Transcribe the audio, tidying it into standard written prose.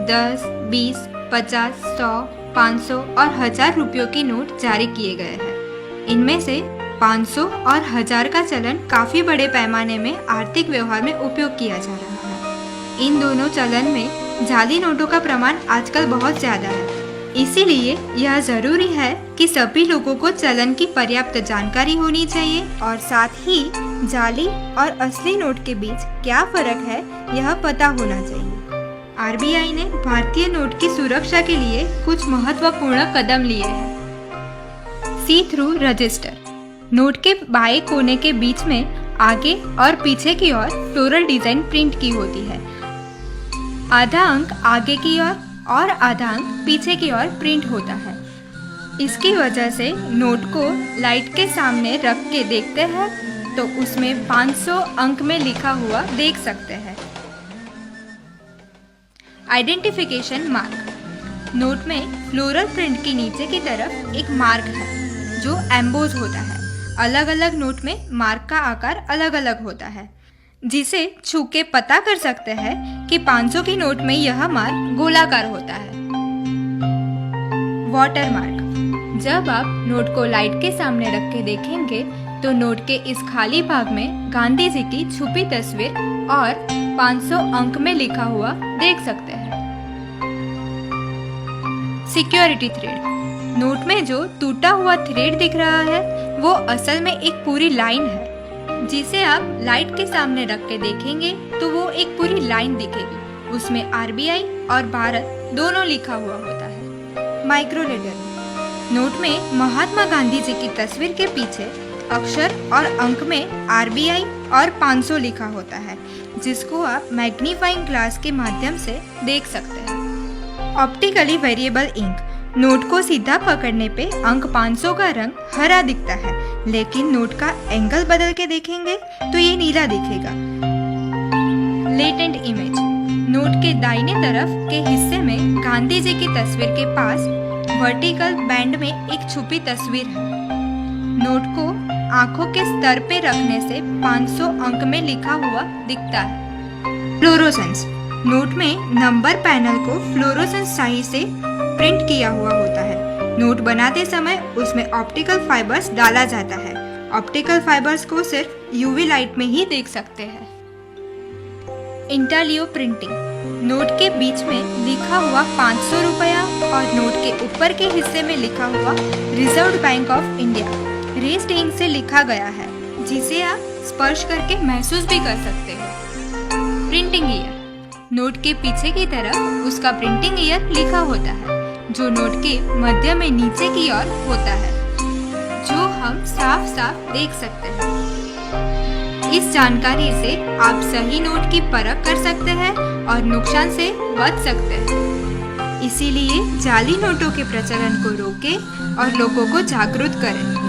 10, 20, 50, 100, 500 और 1000 रुपयों के नोट जारी किए गए हैं। इनमें से 500 और 1000 का चलन काफ़ी बड़े पैमाने में आर्थिक व्यवहार में उपयोग किया जा रहा है। इन दोनों चलन में जाली नोटों का प्रमाण आजकल बहुत ज़्यादा है। इसीलिए यह ज़रूरी है कि सभी लोगों को चलन की पर्याप्त जानकारी होनी चाहिए और साथ ही जाली और असली नोट के बीच क्या फ़र्क है यह पता होना चाहिए। आरबीआई ने भारतीय नोट की सुरक्षा के लिए कुछ महत्वपूर्ण कदम लिए हैं। सी थ्रू रजिस्टर। नोट के बाएं कोने के बीच में आगे और पीछे की ओर फ्लोरल डिजाइन प्रिंट की होती है। आधा अंक आगे की ओर और आधा अंक पीछे की ओर प्रिंट होता है। इसकी वजह से नोट को लाइट के सामने रख के देखते हैं तो उसमें 500 अंक में लिखा हुआ देख सकते हैं। Identification mark. नोट में फ्लोरल प्रिंट के नीचे की तरफ एक मार्क है जो एम्बोज होता है। अलग अलग नोट में मार्क का आकार अलग अलग होता है, जिसे छू के पता कर सकते हैं कि 500 की नोट में यह मार्क गोलाकार होता है। Water mark. जब आप नोट को लाइट के सामने रख के देखेंगे तो नोट के इस खाली भाग में गांधी जी की छुपी तस्वीर और 500 अंक में लिखा हुआ देख सकते हैं। Security thread. नोट में जो टूटा हुआ थ्रेड दिख रहा है वो असल में एक पूरी लाइन है, जिसे आप लाइट के सामने रख के देखेंगे तो वो एक पूरी लाइन दिखेगी। उसमें आरबीआई और भारत दोनों लिखा हुआ होता है। Micro letter. नोट में महात्मा गांधी जी की तस्वीर के पीछे अक्षर और अंक में आरबीआई और 500 लिखा होता है, जिसको आप मैग्नीफाइंग ग्लास के माध्यम से देख सकते हैं। Optically variable ink. नोट को सीधा पकड़ने पे अंक 500 का रंग हरा दिखता है, लेकिन नोट का एंगल बदल के देखेंगे तो ये नीला दिखेगा। Latent image. नोट के दाहिने तरफ के हिस्से में गांधी जी की तस्वीर के पास वर्टिकल बैंड में एक छुपी तस्वीर है। नोट को आंखों के स्तर पे रखने से 500 अंक में लिखा हुआ दिखता है। फ्लोरोसेंस। नोट में नंबर पैनल को फ्लोरोसेंस स्याही से प्रिंट किया हुआ होता है। नोट बनाते समय उसमें ऑप्टिकल फाइबर्स डाला जाता है। ऑप्टिकल फाइबर्स को सिर्फ यूवी लाइट में ही देख सकते हैं। इंटालियो प्रिंटिंग। नोट के बीच में लिखा हुआ 500 रुपया और नोट के ऊपर के हिस्से में लिखा हुआ reserve bank of India raised ink से लिखा गया है, जिसे आप स्पर्श करके महसूस भी कर सकते हो। Printing year. नोट के पीछे की तरफ उसका प्रिंटिंग ईयर लिखा होता है, जो नोट के मध्य में नीचे की ओर होता है, जो हम साफ साफ देख सकते हैं। इस जानकारी से आप सही नोट की परख कर सकते हैं और नुकसान से बच सकते हैं। इसीलिए जाली नोटों के प्रचलन को रोकें और लोगों को जागरूक करें।